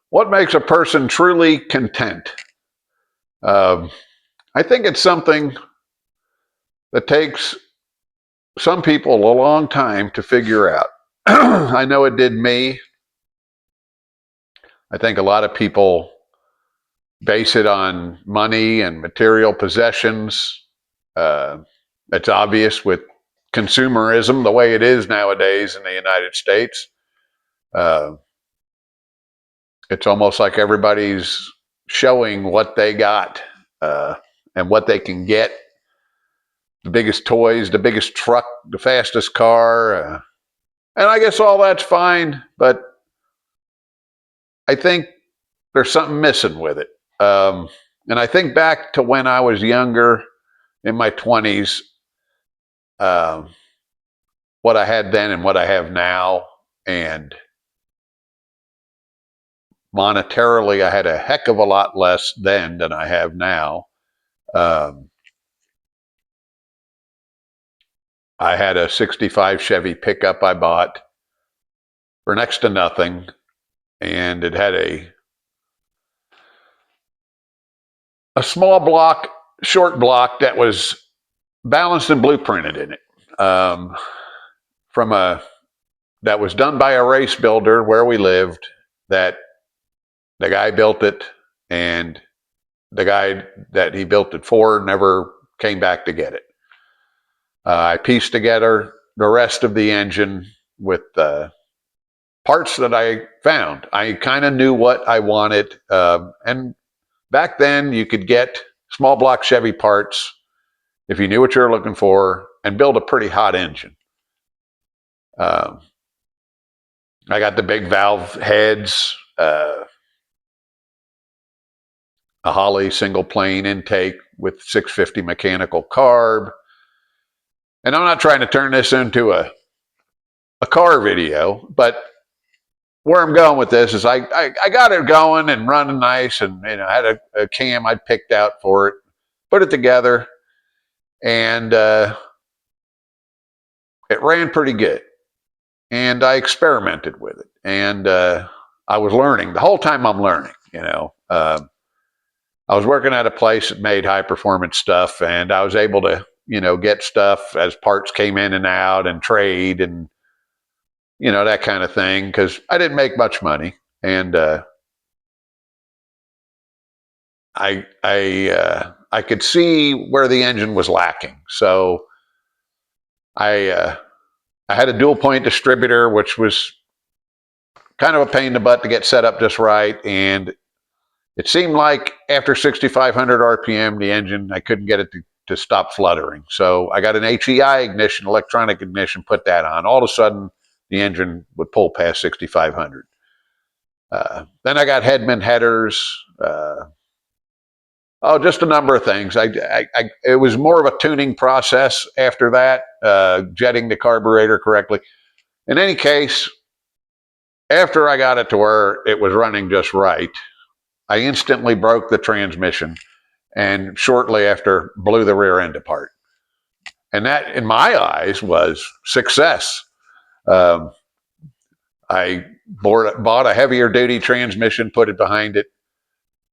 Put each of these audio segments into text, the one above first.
What makes a person truly content? Um, I think it's something that takes some people a long time to figure out. I know it did me. I think a lot of people base it on money and material possessions. Uh, it's obvious with consumerism the way it is nowadays in the United States. Uh, it's almost like everybody's showing what they got uh, and what they can get, the biggest toys, the biggest truck, the fastest car. And I guess all that's fine, but I think there's something missing with it. And I think back to when I was younger, in my 20s, um, what I had then and what I have now. And monetarily, I had a heck of a lot less then than I have now. Um, I had a 65 Chevy pickup I bought for next to nothing, and it had a small block, short block that was balanced and blueprinted in it. From a That was done by a race builder where we lived. That the guy built it, and the guy that he built it for never came back to get it. I pieced together the rest of the engine with parts that I found. I kind of knew what I wanted, and back then you could get small block Chevy parts if you knew what you were looking for and build a pretty hot engine. Um, I got the big valve heads, a Holley single plane intake with 650 mechanical carb. And I'm not trying to turn this into a car video, but where I'm going with this is I got it going and running nice, and I had a cam I'd picked out for it, put it together, and it ran pretty good. And I experimented with it, and I was learning the whole time. I'm learning, I was working at a place that made high performance stuff, and I was able to, get stuff as parts came in and out and trade and, that kind of thing, because I didn't make much money. And I could see where the engine was lacking. So I I had a dual point distributor, which was kind of a pain in the butt to get set up just right. And it seemed like after 6,500 RPM, the engine, I couldn't get it to stop fluttering. So I got an HEI ignition, electronic ignition, put that on. All of a sudden, the engine would pull past 6,500. Then I got Hedman headers. Just a number of things. It was more of a tuning process after that, jetting the carburetor correctly. In any case, after I got it to where it was running just right, I instantly broke the transmission and shortly after blew the rear end apart. And that, in my eyes, was success. Um, I bought a heavier duty transmission, put it behind it,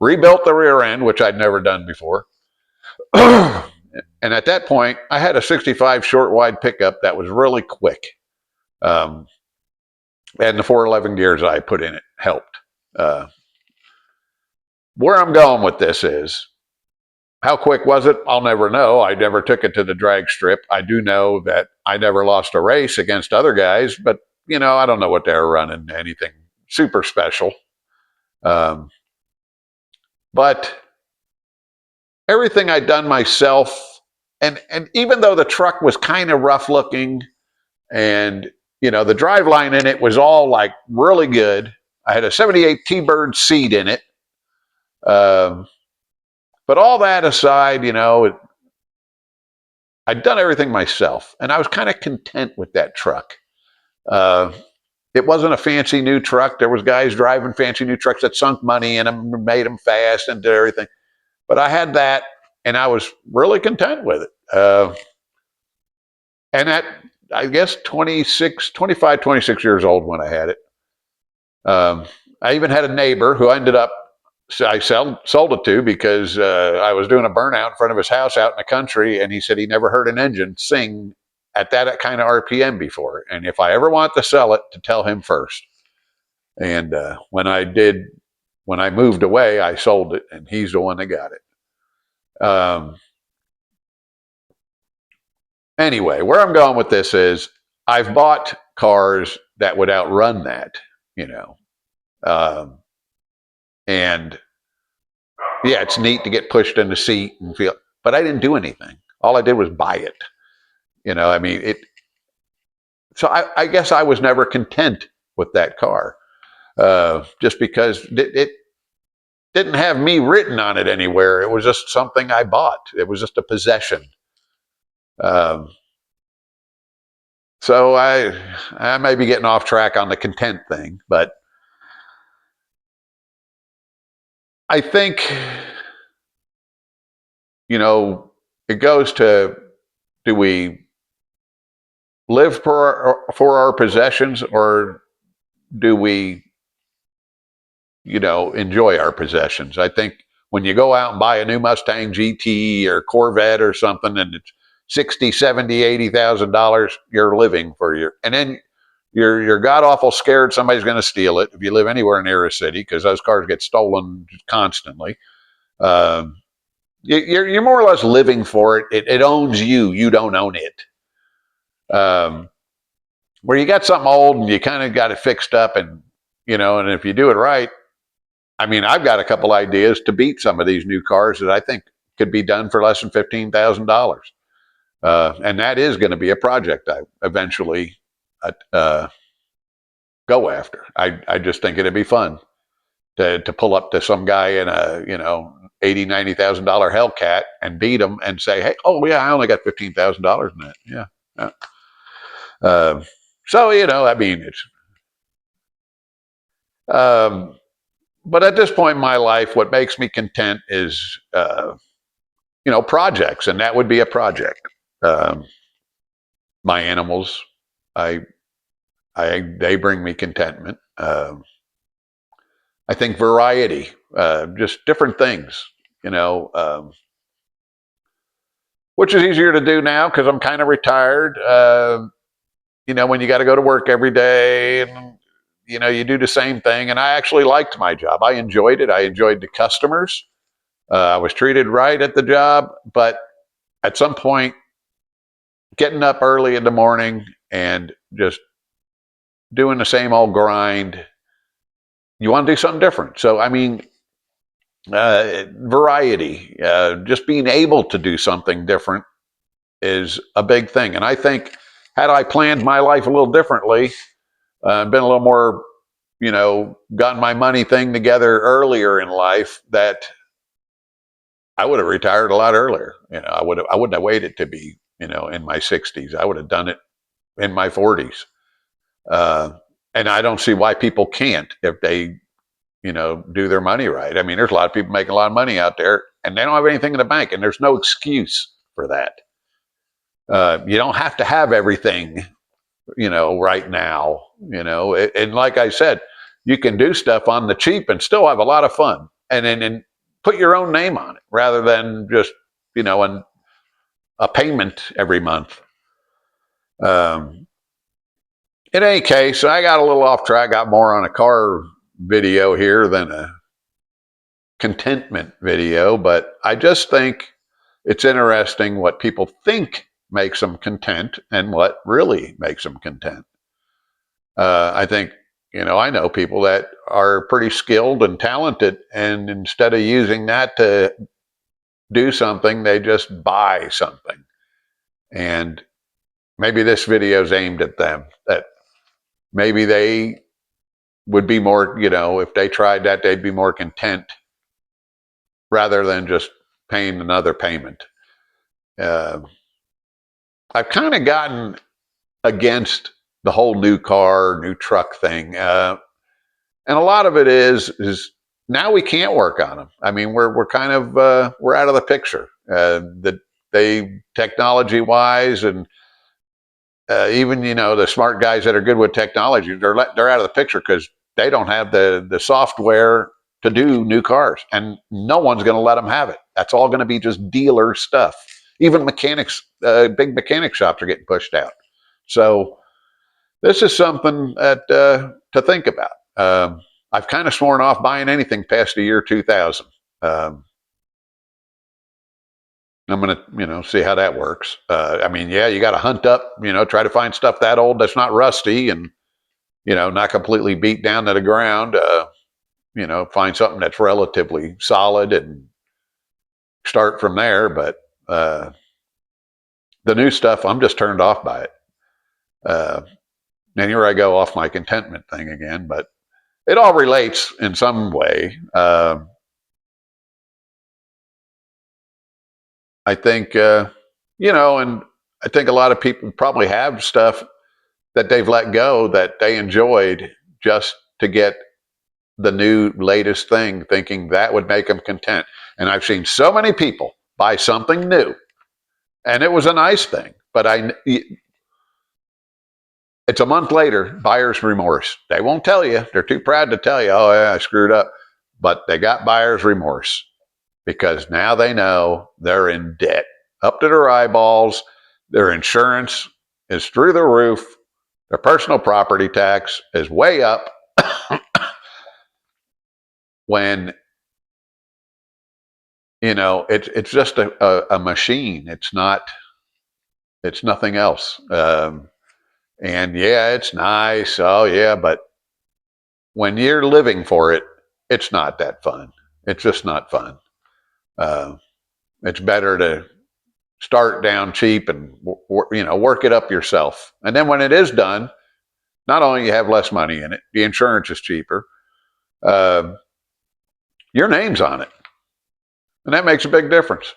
rebuilt the rear end, which I'd never done before. And at that point, I had a 65 short wide pickup that was really quick. And the 411 gears I put in it helped. Where I'm going with this is, how quick was it? I'll never know. I never took it to the drag strip. I do know that I never lost a race against other guys, but I don't know what they were running, anything super special. But everything I'd done myself, and even though the truck was kind of rough looking, and the driveline in it was all like really good. I had a 78 T-Bird seat in it. But all that aside, I'd done everything myself, and I was kind of content with that truck. It wasn't a fancy new truck. There was guys driving fancy new trucks that sunk money in them, made them fast, and did everything. But I had that, and I was really content with it. And at, I guess, 26 years old when I had it, Um, I even had a neighbor who ended up, I sold it to because I was doing a burnout in front of his house out in the country, and he said he never heard an engine sing at that kind of RPM before. And if I ever want to sell it, to tell him first. And when I moved away, I sold it, and he's the one that got it. Anyway, where I'm going with this is I've bought cars that would outrun that, you know. Um, and yeah, it's neat to get pushed in the seat and feel, but I didn't do anything. All I did was buy it. I mean, so I guess I was never content with that car, just because it didn't have me written on it anywhere. It was just something I bought. It was just a possession. Um, so I may be getting off track on the content thing, but I think, it goes to, do we live for our possessions, or do we, enjoy our possessions? I think when you go out and buy a new Mustang GT or Corvette or something, and it's 60, 70, $80,000, you're living for and then you're god awful scared somebody's going to steal it if you live anywhere near a city, because those cars get stolen constantly. Um, you're more or less living for it. It owns you. You don't own it. Um, where you got something old and you kind of got it fixed up, and if you do it right, I mean, I've got a couple ideas to beat some of these new cars that I think could be done for less than $15,000. And that is going to be a project I eventually go after. I just think it'd be fun to pull up to some guy in a, $80,000, $90,000 Hellcat and beat him and say, hey, oh yeah, I only got $15,000 in that. Yeah. Yeah. So, I mean, um, but at this point in my life, what makes me content is, projects, and that would be a project. Um, my animals, I, they bring me contentment. I think variety, just different things, which is easier to do now because I'm kind of retired. When you got to go to work every day, and you do the same thing. And I actually liked my job. I enjoyed it. I enjoyed the customers. I was treated right at the job, but at some point, getting up early in the morning and just doing the same old grind, you want to do something different. So, I mean, variety, just being able to do something different is a big thing. And I think, had I planned my life a little differently, been a little more, gotten my money thing together earlier in life, that I would have retired a lot earlier. I wouldn't have waited to be, in my 60s. I would have done it in my 40s. Uh, and I don't see why people can't, if they, do their money right. I mean, there's a lot of people making a lot of money out there, and they don't have anything in the bank, and there's no excuse for that. You don't have to have everything, right now, and like I said, you can do stuff on the cheap and still have a lot of fun, and put your own name on it rather than just, a payment every month. Um, in any case, I got a little off track, got more on a car video here than a contentment video, but I just think it's interesting what people think makes them content and what really makes them content. I think, I know people that are pretty skilled and talented, and instead of using that to do something, they just buy something. And maybe this video is aimed at them, that maybe they would be more, if they tried that, they'd be more content rather than just paying another payment. Uh, I've kind of gotten against the whole new car, new truck thing. And a lot of it is now we can't work on them. I mean, we're kind of we're out of the picture. They technology wise, and even the smart guys that are good with technology, they're out of the picture because they don't have the software to do new cars, and no one's going to let them have it. That's all going to be just dealer stuff. Even mechanics, big mechanic shops are getting pushed out. So this is something that to think about. I've kind of sworn off buying anything past the year 2000. I'm going to, see how that works. I mean, yeah, you got to hunt up, try to find stuff that old that's not rusty and, not completely beat down to the ground. Find something that's relatively solid and start from there. But the new stuff, I'm just turned off by it. And here I go off my contentment thing again, but it all relates in some way. I think, and I think a lot of people probably have stuff that they've let go that they enjoyed just to get the new latest thing, thinking that would make them content. And I've seen so many people buy something new, and it was a nice thing, but it's a month later, buyer's remorse. They won't tell you. They're too proud to tell you, oh, yeah, I screwed up. But they got buyer's remorse because now they know they're in debt up to their eyeballs. Their insurance is through the roof. Their personal property tax is way up when, it's just a machine. It's nothing else. And yeah, it's nice. Oh yeah, but when you're living for it, it's not that fun. It's just not fun. It's better to start down cheap and work it up yourself. And then when it is done, not only you have less money in it, the insurance is cheaper. Your name's on it, and that makes a big difference.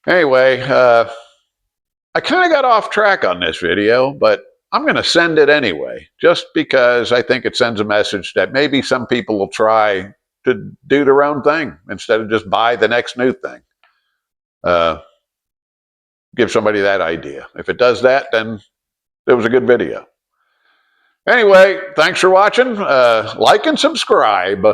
Anyway, I kind of got off track on this video, but I'm going to send it anyway, just because I think it sends a message that maybe some people will try to do their own thing instead of just buy the next new thing. Give somebody that idea. If it does that, then it was a good video. Anyway, thanks for watching. Like and subscribe.